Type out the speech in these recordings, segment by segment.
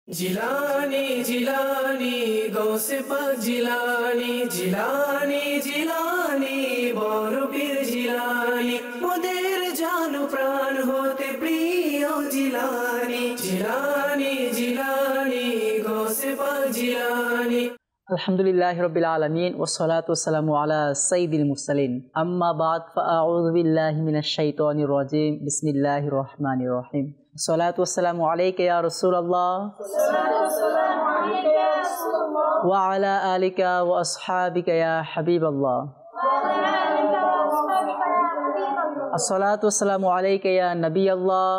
জিলানি জিলানি গৌসে পাক জিলানি জিলানি জিলানি বড় পীর জিলানি মোদের জানো প্রাণ হতে প্রিয় জিলানি জিলানি জিলানি গৌসে পাক জিলানি। আলহামদুলিল্লাহি রাব্বিল আলামিন ওয়াসসালাতু ওয়াসসালামু আলা সাইয়্যিদিল মুরসালিন আম্মা বাদ ফাআউযু বিল্লাহি মিনাশ শাইতানির রাজিম বিসমিল্লাহির রহমানির রহিম। আসসালাতু ওয়াসসালামু আলাইকা ইয়া রাসূলুল্লাহ ওয়া আলা আলিকা ওয়া আসহাবিকা ইয়া হাবিবাল্লাহ। আসসালাতু ওয়াসসালামু আলাইকা ইয়া নবিয়াল্লাহ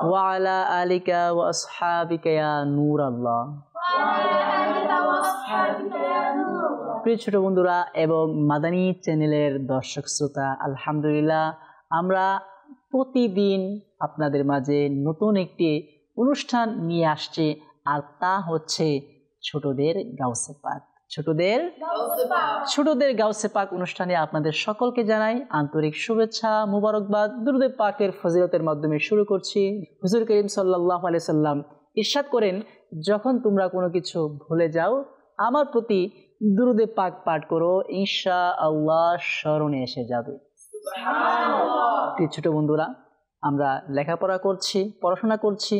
ওয়া আলা আলিকা ওয়া আসহাবিকা ইয়া নূরাল্লাহ। প্রিয় ছোট বন্ধুরা এবং মাদানী চ্যানেলের দর্শক শ্রোতা, আলহামদুলিল্লাহ আমরা প্রতিদিন আপনাদের মাঝে নতুন একটি অনুষ্ঠান নিয়ে আসছি, আর তা হচ্ছে ছোটদের গাউসে পাক। ছোটদের গাউসে পাক অনুষ্ঠানে আপনাদের সকলকে জানাই আন্তরিক শুভেচ্ছা, মুবারকবাদ। দুরুদে পাকের ফজিলতের মাধ্যমে শুরু করছি। হুজুর করিম সাল্লাল্লাহু আলাইহি সাল্লাম ইরশাদ করেন, যখন তোমরা কোনো কিছু ভুলে যাও আমার প্রতি দুরুদে পাক পাঠ করো, ইনশাআল্লাহ স্মরণে এসে যাবে। ছোট বন্ধুরা, আমরা লেখাপড়া করছি, পড়াশোনা করছি,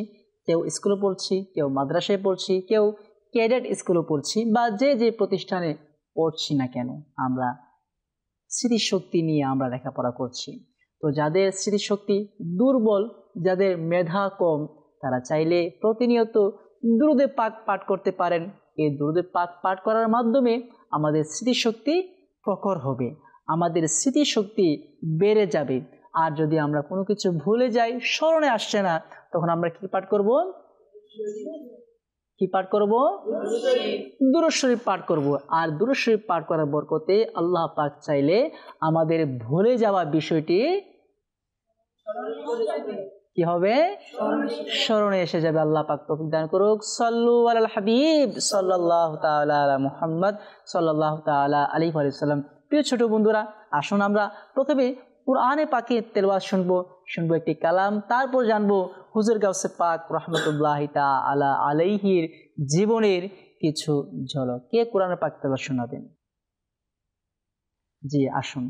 কেউ স্কুলে পড়ছি, কেউ মাদ্রাসায় পড়ছি, কেউ ক্যাডেট স্কুলে পড়ছি, বা যে যে প্রতিষ্ঠানে পড়ছি না কেন, আমরা স্মৃতিশক্তি নিয়ে আমরা লেখাপড়া করছি। তো যাদের স্মৃতিশক্তি দুর্বল, যাদের মেধা কম, তারা চাইলে প্রতিনিয়ত দুরুদে পাক পাঠ করতে পারেন। এই দুরুদে পাক পাঠ করার মাধ্যমে আমাদের স্মৃতিশক্তি প্রখর হবে, আমাদের স্মৃতিশক্তি বেড়ে যাবে। আর যদি আমরা কোনো কিছু ভুলে যাই, স্মরণে আসছে না, তখন আমরা কি পাঠ করব? দুরূদ শরীফ পাঠ করব। আর দুরূদ শরীফ পাঠ করার বরকতে আল্লাহ পাক চাইলে আমাদের ভুলে যাওয়া বিষয়টি কি হবে? স্মরণে এসে যাবে। আল্লাহ পাক তৌফিক দান করুক। সাল্লু আলাল হাবিব সাল্লাল্লাহু তাআলা আলা মুহাম্মদ সাল্লাল্লাহু তাআলা আলাইহি ওয়া সাল্লাম। প্রিয় ছোট বন্ধুরা, আসুন আমরা প্রথমে কুরআনে পাকের তেলাওয়াত শুনবো একটি কালাম, তারপর জানবো হুজুর গাউসে পাক রাহমাতুল্লাহি তাআলা আলাইহির জীবনের কিছু ঝলক। কে কুরআনে পাক তেলাওয়াত শোনাবেন? জি, আসুন।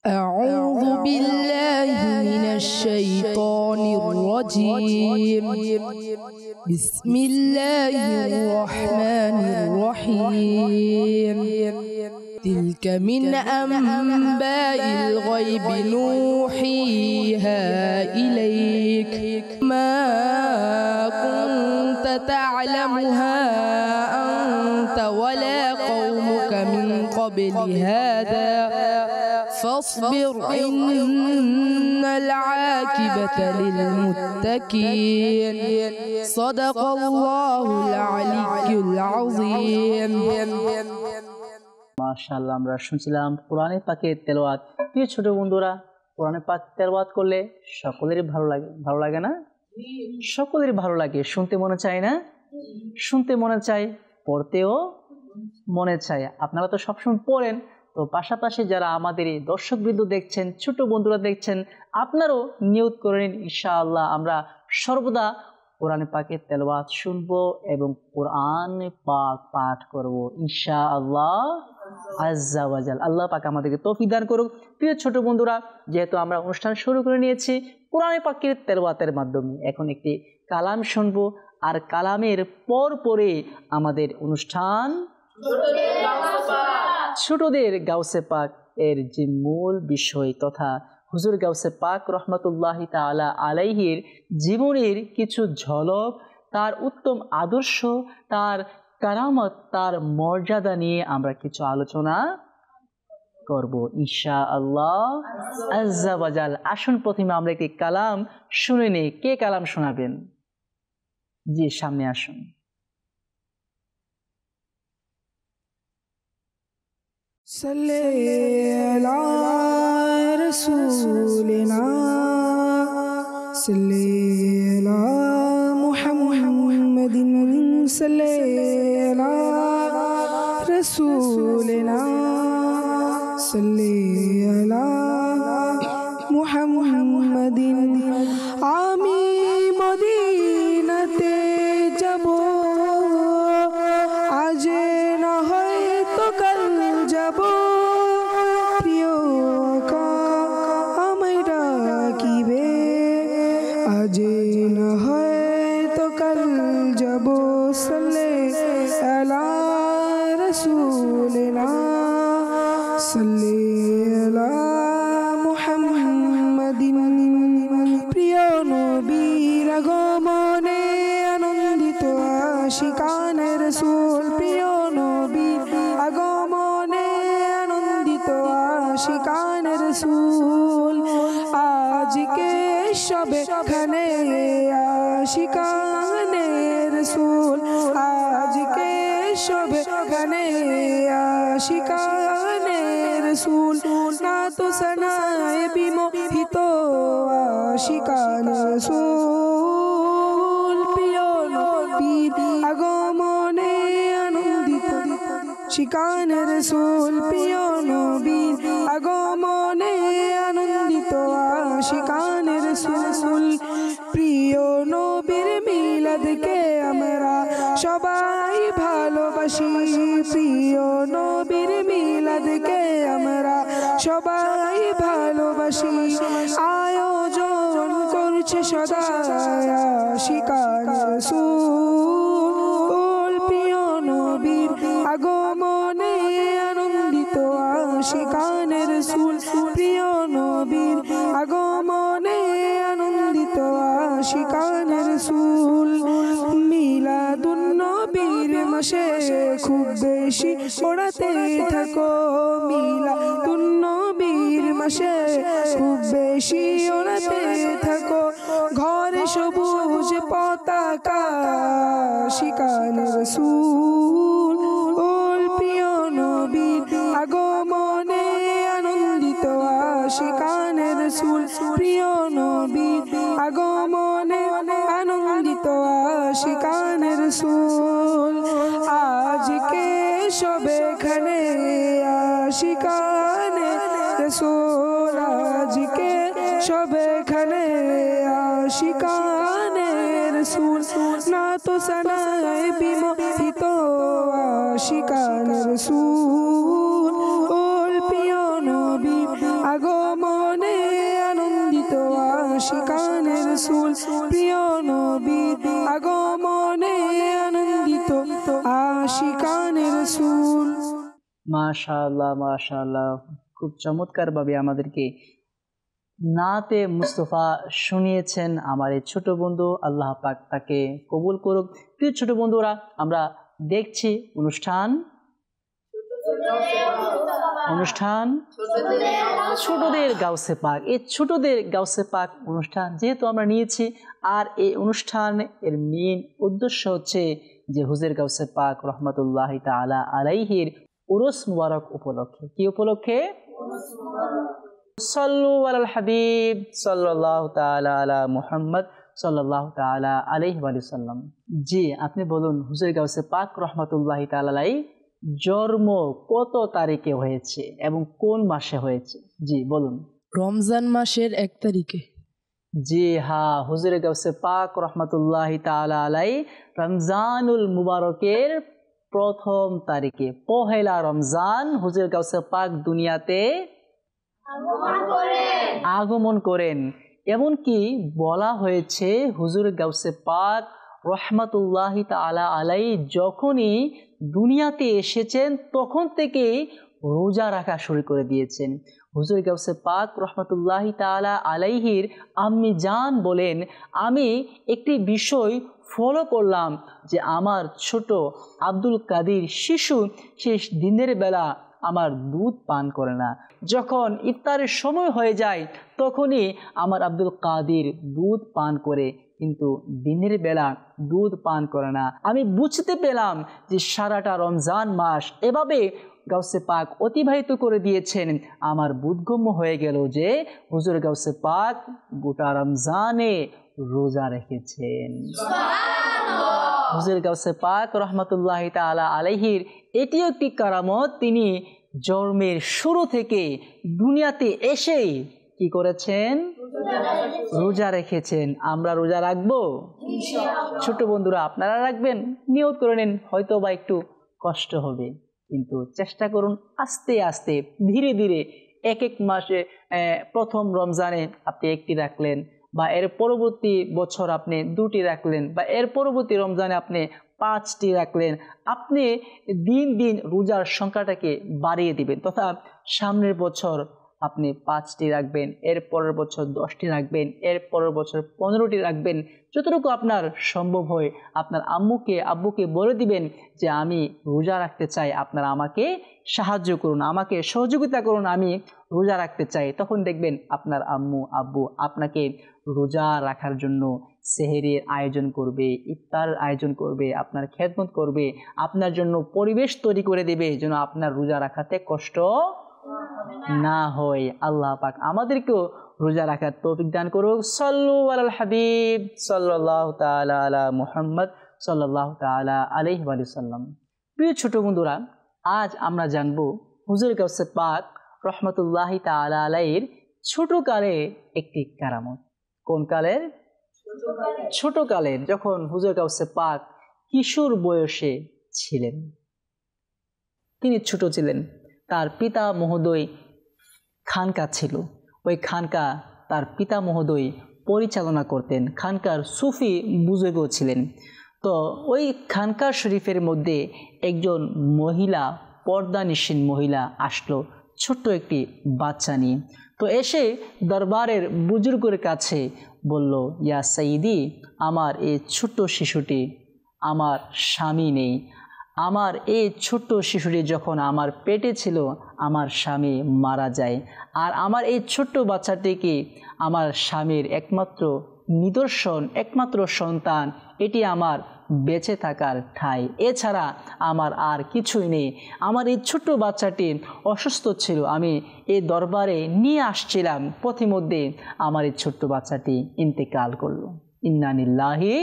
أعوذ بالله من الشيطان الرجيم. بسم الله الرحمن الرحيم. تلك من أنباء الغيب نوحيها إليك ما كنت تعلمها أنت ولا قومك من قبل هذا فاصبر إن العاقبة للمتقين. صدق الله العلي العظيم. মাশাআল্লাহ, আমরা শুনছিলাম কোরআনে পাকের তেলাওয়াত। প্রিয় ছোট বন্ধুরা, কোরআনে পাক তেলাওয়াত করলে সকলেরই ভালো লাগে না? সকলেরই ভালো লাগে। শুনতে মনে চায় না? শুনতে মনে চায়, পড়তেও মনে চায়। আপনারা তো সবসময় পড়েন, তো পাশাপাশি যারা আমাদের এই দর্শকবৃন্দ দেখছেন, ছোট বন্ধুরা দেখছেন, আপনারাও নিয়ত করেন ইনশাআল্লাহ আমরা সর্বদা কোরআনে পাকের তেলাওয়াত শুনবো এবং কোরআনে পাক পাঠ করব ইনশাআল্লাহ আজ্জা ওয়া জাল। আল্লাহ পাক আমাদেরকে তৌফিক দান করুক। প্রিয় ছোট বন্ধুরা, যেহেতু আমরা অনুষ্ঠান শুরু করে নিয়েছি কোরআনে পাকের তেলাওয়াতের মাধ্যমে, এখন একটি কালাম শুনবো, আর কালামের পরে আমাদের অনুষ্ঠান ছোটদের গাউসে পাক এর যে মূল বিষয় তথা হুজুর গাউসে পাক রাহমাতুল্লাহি তাআলা আলাইহির জীবনের কিছু ঝলক, তার উত্তম আদর্শ, তার কারামত, তার মর্যাদা নিয়ে আমরা কিছু আলোচনা করব ইনশাআল্লাহ আজ্জা ওয়া জাল। আসুন প্রথমে আমরা একটি কালাম শুনে নেই। কে কালাম শোনাবেন? জি, সামনে আসুন। صلي على رسولنا صلي على محمد صلي على رسولنا صل على محمد আমি মদিনাতে যাব আজ না হয় তো কাল যাব প্রিয় আকা আমায় ডাকিবে আজ না হয় তো কাল যাব সাল্লে আলা রাসূলিনা সাল্লে আলা মুহাম্মাদিন প্রিয় নবীর আগমনে আনন্দিত আশিকানে রাসূল প্রিয় নবীর আগমনে আনন্দিত আশিকানে রাসূল আজকে সবে খানে আশিকানে রাসূল আজকে সবে খানে আশিকানে রাসূল না তো সনায় বিমোহিত আশিকানে রাসূল প্রিয় নবীর আগমনে আনন্দিত শিকানে রাসূল প্রিয় নবীর আগমনে আনন্দিত আশিকানে রাসূল প্রিয় নবীর মিলাদকে আমরা সবাই ভালোবাসি প্রিয় নবীর মিলাদকে আমরা সবাই ভালোবাসি আয়োজন করছে সদা আশিকানে রাসূল প্রিয় নবীর আগমনে আনন্দিত আশিকানে রাসূল প্রিয় নবীর আগমনে আনন্দিত আশিকানে রাসূল মিলাদুন নবীর মাসে খুব বেশি পড়াতে থাকো মিলাদুন নবীর মাসে খুব বেশি ওড়াতে থাকো ঘরে সবুজ পতাকা আশিকানে রাসূল প্রিয় নবীর আগমনে আনন্দিত আশিকানে রাসূল প্রিয় নবীর আগমনে আনন্দিত আশিকানে রাসূল আজকে সবেখানে আশিকানে রাসূল আজকে সবেখানে আশিকানে রাসূল না তো সনায় বিমোহিত আশিকানে রাসূল প্রিয় নবীর আগমনে আনন্দিত আশিকানে রাসূল প্রিয় নবীর আগমনে আনন্দিত আশিকানে রাসূল মাশাআল্লাহ মাশাআল্লাহ খুব চমৎকার ভাবে আমাদেরকে নাতে মুস্তফা শুনিয়েছেন আমার এই ছোট বন্ধু আল্লাহ পাক তাকে কবুল করুক প্রিয় ছোট বন্ধুরা আমরা দেখছি অনুষ্ঠান ছোটদের গাউসে পাক এই ছোটদের গাউসে পাক অনুষ্ঠান যেহেতু আমরা নিয়েছি আর এই অনুষ্ঠান এর মেইন উদ্দেশ্য হচ্ছে যে হুজুর গাউসে পাক রহমাতুল্লাহি তাআলা আলাইহির উরুস মুবারক উপলক্ষে কি উপলক্ষে সাল্লু আলাল হাবিব সাল্লাল্লাহু তাআলা আলা মুহাম্মদ সাল্লাল্লাহু তাআলা আলাইহি ওয়া সাল্লাম জি আপনি বলুন হুজুর গাউসে পাক রহমাতুল্লাহি তাআলা আলাইহি জন্ম কত তারিখে হয়েছে এবং কোন মাসে হয়েছে জি বলুন রমজান মাসের 1 তারিখে জি হ্যাঁ হুজুর গাউসে পাক রহমাতুল্লাহি তাআলা আলাইহি রমজানুল মুবারকের প্রথম তারিখে পহেলা রমজান হুজুর গাউসে পাক দুনিয়াতে আগমন করেন এমনকি বলা হয়েছে হুজুর গাউসে পাক রহমাতুল্লাহি তাআলা আলাইহি যখনই দুনিয়াতে এসেছেন তখন থেকে রোজা রাখা শুরু করে দিয়েছেন হুজুর গাউসে পাক রহমাতুল্লাহি তাআলা আলাইহির আম্মি জান বলেন আমি একটি বিষয় ফলো করলাম যে আমার ছোট আব্দুল কাদির শিশু শেষ দিনের বেলা আমার দুধ পান করে না যখন ইফতারের সময় হয়ে যায় তখনই আমার আব্দুল কাদির দুধ পান করে কিন্তু দিনের বেলা দুধ পান করে না আমি বুঝতে পেলাম যে সারাটা রমজান মাস এভাবে গাউসে পাক অতিবাহিত করে দিয়েছেন আমার বোধগম্য হয়ে গেল যে হুজুর গাউসে পাক গোটা রমজানে রোজা রেখেছেন সুবহানাল্লাহ হুজুর গাউসে পাক রহমতুল্লাহি তাআলা আলাইহির এটিও একটি কারামত, তিনি জন্মের শুরু থেকে দুনিয়াতে এসেই কি করেছেন? রোজা রেখেছেন। আমরা রোজা রাখবো? ছোট বন্ধুরা আপনারা রাখবেন? নিয়ত করে নিন, হয়তো বা একটু কষ্ট হবে, কিন্তু চেষ্টা করুন আস্তে আস্তে ধীরে ধীরে। এক এক মাসে প্রথম রমজানে আপনি একটি রাখলেন, বা এর পরবর্তী বছর আপনি 2টি রাখলেন, বা এর পরবর্তী রমজানে আপনি 5টি রাখলেন। আপনি দিন দিন রোজার সংখ্যাটাকে বাড়িয়ে দিবেন, তথা সামনের বছর আপনি 5টি রাখবেন, এর পরের বছর 10টি রাখবেন, এর পরের বছর 15টি রাখবেন। যতটুকু আপনার সম্ভব হয় আপনার আব্বুকে বলে দিবেন যে আমি রোজা রাখতে চাই, আপনারা আমাকে সাহায্য করুন, আমাকে সহযোগিতা করুন, আমি রোজা রাখতে চাই। তখন দেখবেন আপনার আব্বু আপনাকে রোজা রাখার জন্য সেহরির আয়োজন করবে, ইফতার আয়োজন করবে, আপনার খেদমত করবে, আপনার জন্য পরিবেশ তৈরি করে দেবে যেন আপনার রোজা রাখাতে কষ্ট না হয়। আল্লাহ পাক আমাদেরকেও রোজা রাখার তৌফিক দান করুক। সাল্লু আলাল হাবিব সাল্লাল্লাহু তাআলা আলা মুহাম্মদ সাল্লাল্লাহু তাআলা আলাইহি ওয়া সাল্লাম। প্রিয় ছোট বন্ধুরা, আজ আমরা জানব হুজুর গাউসে পাক রহমতুল্লাহি তাআলা আলাইহির ছোটকালে একটি কারামত। কোন কালের? ছোটকালের, যখন হুজুর গাউসে পাক কিশোর বয়সে ছিলেন। তিনি ছোট ছিলেন, তার পিতা মহোদয় খানকা ছিল, ওই খানকা তার পিতা মহোদয় পরিচালনা করতেন। খানকার সুফি বুজুর্গ ছিলেন। তো ওই খানকা শরীফের মধ্যে একজন মহিলা, পর্দানিসীন মহিলা আসলো ছোট্ট একটি বাচ্চা নিয়ে। তো এসে দরবারের বুজুর্গের কাছে বলল, ইয়া সাইদি, আমার এই ছোট্ট শিশুটি, আমার স্বামী নেই, আমার এই ছোট্ট শিশুটি যখন আমার পেটে ছিল আমার স্বামী মারা যায়, আর আমার এই ছোট্ট বাচ্চাটিকে আমার স্বামীর একমাত্র নিদর্শন, একমাত্র সন্তান, এটি আমার বেঁচে থাকার ঠাঁই, এছাড়া আমার আর কিছুই নেই। আমার এই ছোট্ট বাচ্চাটি অসুস্থ ছিল, আমি এই দরবারে নিয়ে আসছিলাম, পথিমধ্যে আমার এই ছোট্ট বাচ্চাটি ইন্তেকাল করলো। ইন্না লিল্লাহি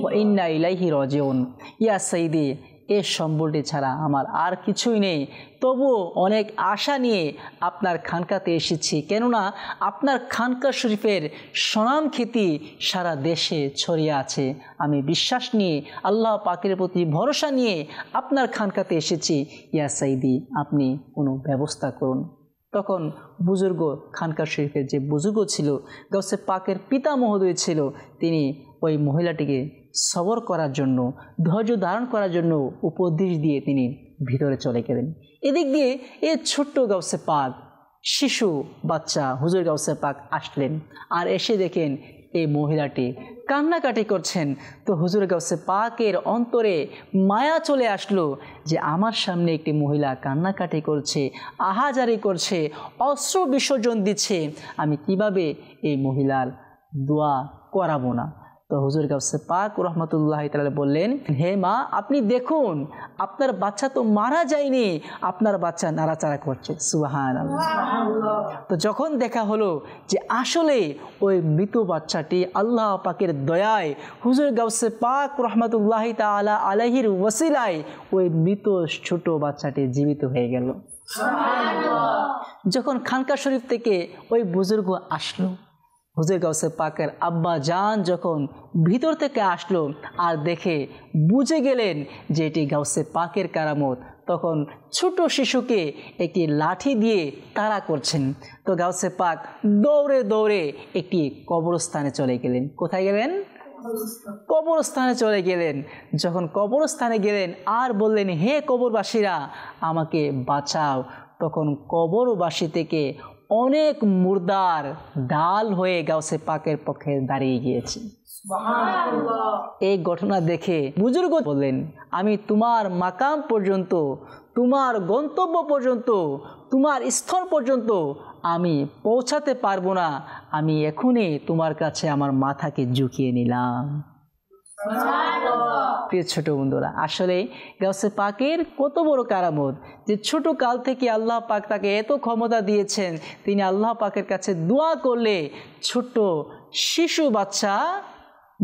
ওয়া ইন্না ইলাইহি রাজিউন। ইয়া সাইদি, এই সম্বলটি ছাড়া আমার আর কিছুই নেই, তবুও অনেক আশা নিয়ে আপনার খানকাতে এসেছি, কেননা আপনার খানকা শরীফের সুনাম খ্যাতি সারা দেশে ছড়িয়ে আছে। আমি বিশ্বাস নিয়ে, আল্লাহ পাকের প্রতি ভরসা নিয়ে আপনার খানকাতে এসেছি। ইয়া সাইদি, আপনি কোনো ব্যবস্থা করুন। তখন বুজুর্গ, খানকা শরীফের যে বুজুর্গ ছিল, গাউসে পাকের পিতা মহোদয় ছিল, তিনি ওই মহিলাটিকে সবর করার জন্য, ধৈর্য ধারণ করার জন্য উপদেশ দিয়ে তিনি ভিতরে চলে গেলেন। এদিক দিয়ে এই ছোট্ট গাউসে পাক শিশু বাচ্চা হুজুর গাউসে পাক আসলেন, আর এসে দেখেন এই মহিলাটি কান্নাকাটি করছেন। তো হুজুর গাউসে পাকের অন্তরে মায়া চলে আসলো যে আমার সামনে একটি মহিলা কান্নাকাটি করছে, আহাজারি করছে, অশ্রু বিসর্জন দিচ্ছে, আমি কিভাবে এই মহিলার দোয়া করাবো না। তো হুজুর গাউসে পাক রহমতুল্লাহি তাআলা বললেন, হে মা, আপনি দেখুন আপনার বাচ্চা তো মারা যায়নি, আপনার বাচ্চা নাড়াচাড়া করছে। সুবহানাল্লাহ। তো যখন দেখা হলো যে আসলে ওই মৃত বাচ্চাটি আল্লাহ পাকের দয়ায়, হুজুর গাউসে পাক রহমতুল্লাহি তাআলা আলাইহির ওসিলায় ওই মৃত ছোট বাচ্চাটি জীবিত হয়ে গেল। যখন খানকা শরীফ থেকে ওই বুজুর্গ আসলো, হুজুর গাউসে পাকের আব্বা জান যখন ভিতর থেকে আসলো আর দেখে বুঝে গেলেন যে এটি গাউসে পাকের কারামত, তখন ছোট শিশুকে একটি লাঠি দিয়ে তাড়া করছেন। তো গাউসে পাক দৌড়ে দৌড়ে একটি কবরস্থানে চলে গেলেন। কোথায় গেলেন? কবরস্থানে চলে গেলেন। যখন কবরস্থানে গেলেন আর বললেন, হে কবরবাসীরা, আমাকে বাঁচাও। তখন কবরবাসী থেকে অনেক মুর্দার ঢাল হয়ে গাউসে পাকের পক্ষে দাঁড়িয়ে গিয়েছে। এই ঘটনা দেখে বুজুর্গ বললেন, আমি তোমার মাকাম পর্যন্ত, তোমার গন্তব্য পর্যন্ত, তোমার স্থল পর্যন্ত আমি পৌঁছাতে পারবো না, আমি এখনই তোমার কাছে আমার মাথাকে ঝুঁকিয়ে নিলাম। প্রিয় ছোট বন্ধুরা, আসলে গাউসে পাকের কত বড় কারামত যে ছোট কাল থেকে আল্লাহ পাক তাকে এত ক্ষমতা দিয়েছেন, তিনি আল্লাহ পাকের কাছে দোয়া করলে ছোট্ট শিশু বাচ্চা,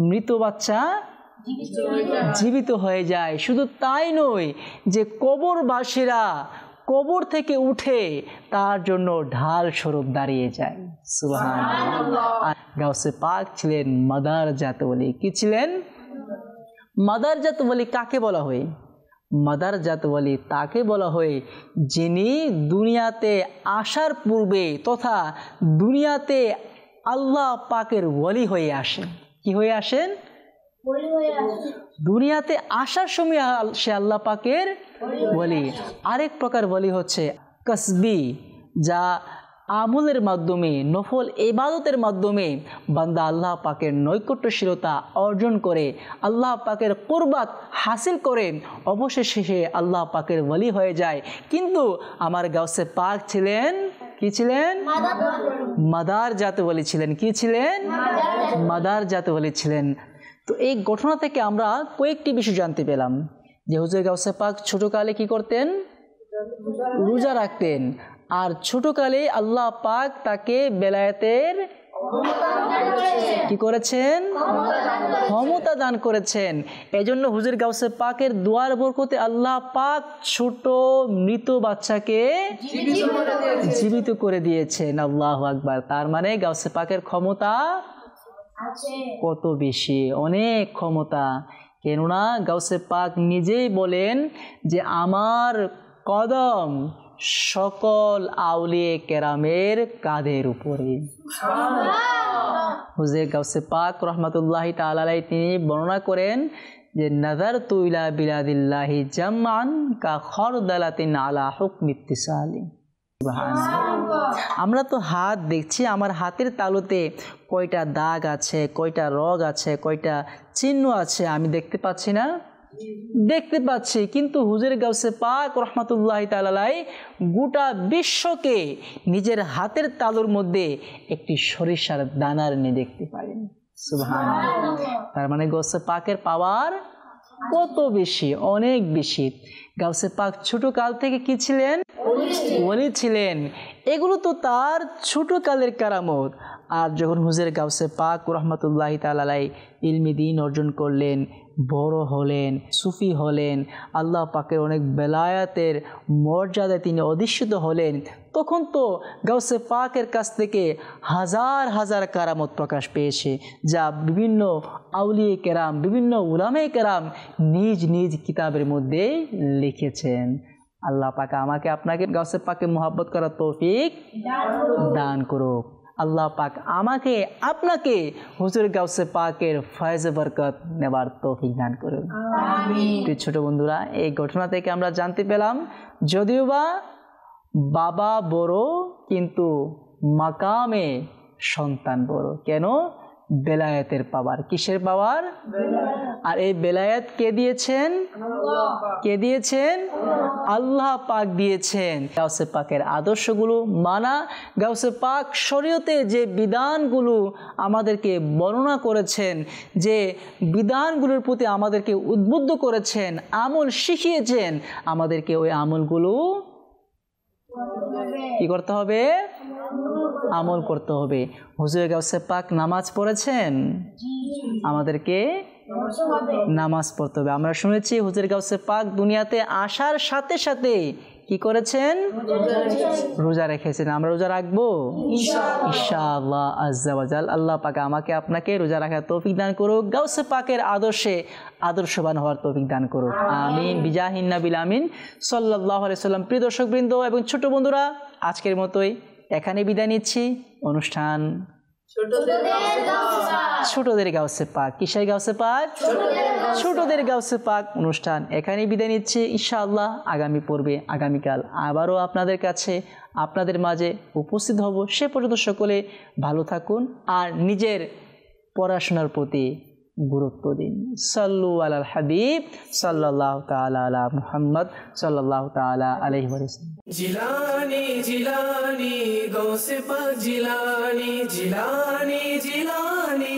মৃত বাচ্চা জীবিত হয়ে যায়। শুধু তাই নয়, যে কবরবাসীরা কবর থেকে উঠে তার জন্য ঢাল স্বরূপ দাঁড়িয়ে যায়। সুবহানাল্লাহ। আর গাউসে পাক ছিলেন মাদারজাত ওলি। কি ছিলেন? মাদারজাত ওলি কাকে বলা হয়? মাদারজাত ওলি তাকে বলা হয় যিনি দুনিয়াতে আসার পূর্বে তথা দুনিয়াতে আল্লাহ পাকের ওলি হয়ে আসেন। কি হয়ে আসেন? দুনিয়াতে আসার সময় সে আল্লাহ পাকের ওলি। আরেক প্রকার ওলি হচ্ছে কাসবি, যা আমলের মাধ্যমে, নফল ইবাদতের মাধ্যমে বান্দা আল্লাহ পাকের নৈকট্যশীলতা অর্জন করে, আল্লাহ পাকের কুরবাত হাসিল করে অবশেষে সে আল্লাহ পাকের ওলি হয়ে যায়। কিন্তু আমার গাউসে পাক ছিলেন, কি ছিলেন? মাদারজাত ওলি ছিলেন। কি ছিলেন? মাদারজাত ওলি ছিলেন। তো এই ঘটনা থেকে আমরা কয়েকটি বিষয় জানতে পেলাম যে হুজুর গাউসে পাক ছোটকালে কি করতেন? রোজা রাখতেন। আর ছোটকালে আল্লাহ পাক তাকে বেলায়েতের কি করেছেন? ক্ষমতা দান করেছেন। এজন্য হুজুর গাউসে পাকের দোয়ার বরকতে আল্লাহ পাক ছোট মৃত বাচ্চাকে জীবিত করে দিয়েছেন। আল্লাহু আকবার। তার মানে গাউসে পাকের ক্ষমতা কত বেশি, অনেক ক্ষমতা। কেননা গাউসে পাক নিজেই বলেন যে আমার কদম সকল আউলিয়ে কেরামের কাঁধের উপরে। হুজুর গাউসে পাক রহমাতুল্লাহি তাআলা আলাইহি তিনি বর্ণনা করেন যে নাযারতু ইলা বিলাদিল্লাহি জামআন কা খরদালাতিন আলা হুকমি ইত্তিসালি। আমরা তো হাত দেখছি, আমার হাতের তালুতে কয়টা দাগ আছে, কয়টা রগ আছে, কয়টা চিহ্ন আছে আমি দেখতে পাচ্ছি না? দেখতে পাচ্ছি। কিন্তু হুজুর গাউসে পাক রহমাতুল্লাহি তাআলা আলাইহি গোটা বিশ্বকে নিজের হাতের তালুর মধ্যে একটি সরিষার দানার নিয়ে দেখতে পারেন। সুবহানাল্লাহ। তার মানে গাউসে পাকের পাওয়ার কত বেশি, অনেক বেশি। গাউসে পাক ছোট কাল থেকে কি ছিলেন? ওলি ছিলেন। এগুলো তো তার ছোট কালের কারামত। আর যখন হুজুর গাউসে পাক রহমাতুল্লাহি তাআলা আলাইহি ইলমি দ্বীন অর্জন করলেন, বড় হলেন, সুফি হলেন, আল্লাহ পাকের অনেক বেলায়াতের মর্যাদায় তিনি অধিষ্ঠিত হলেন, তখন তো গাউসে পাকের কাছ থেকে হাজার হাজার কারামত প্রকাশ পেয়েছে, যা বিভিন্ন আউলিয়ে কেরাম, বিভিন্ন উলামায়ে কেরাম নিজ নিজ কিতাবের মধ্যে লিখেছেন। আল্লাহ পাক আমাকে আপনাকে গাউসে পাকে মোহাব্বত করার তৌফিক দান করুক। আল্লাহ পাক আমাকে আপনাকে হুজুর গাউসে পাকের ফয়েজ বরকত নেবার তৌফিক দান করুন। আমিন। ছোট বন্ধুরা, এই ঘটনা থেকে আমরা জানতে পেলাম যদিও বা বাবা বড় কিন্তু মাকামে সন্তান বড়। কেন? বেলায়েতের পাওয়ার। কিসের পাওয়ার? আর এই বেলায়েত কে দিয়েছেন? কে দিয়েছেন? আল্লাহ পাক দিয়েছেন। গাউসে পাকের আদর্শগুলো মানা, গাউসে পাক শরীয়তের যে বিধানগুলো আমাদেরকে বর্ণনা করেছেন, যে বিধানগুলোর প্রতি আমাদেরকে উদ্বুদ্ধ করেছেন, আমল শিখিয়েছেন, আমাদেরকে ওই আমলগুলো কি করতে হবে? আমল করতে হবে। হুজুর গাউসে পাক নামাজ পড়েছেন, আমাদেরকে নামাজ পড়তে হবে। আমরা শুনেছি হুজুর গাউসে পাক দুনিয়াতে আসার সাথে সাথে কি করেছেন? রোজা রেখেছেন। আমরা রোজা রাখবো ইনশাআল্লাহ আজ্জা ওয়া জাল। আল্লাহ পাক আমাকে আপনাকে রোজা রাখার তৌফিক দান করুক, গাউসে পাকের আদর্শে আদর্শবান হওয়ার তৌফিক দান করুক। আমিন বিজাহিন নাবিল আমিন সাল্লাল্লাহু আলাইহি সাল্লাম। প্রিয় দর্শকবৃন্দ এবং ছোট বন্ধুরা, আজকের মতোই এখানে বিদায় নিচ্ছি। অনুষ্ঠান ছোটদের গাউসে পাক। কিসের গাউসে পাক? ছোটদের গাউসে পাক অনুষ্ঠান এখানেই বিদায় নিচ্ছি। ইনশাআল্লাহ আগামী পর্বে আগামীকাল আবারও আপনাদের কাছে, আপনাদের মাঝে উপস্থিত হব। সে পর্যন্ত সকলে ভালো থাকুন আর নিজের পড়াশোনার প্রতি গুরুত্ব দিন। সাল্লু আলাল হাবিব সাল্লাল্লাহু তাআলা আলা মুহাম্মদ সাল্লাল্লাহু তাআলা আলাইহি ওয়াসাল্লাম। জিলানি জিলানি গৌসে পাক জিলানি, জিলানি জিলানি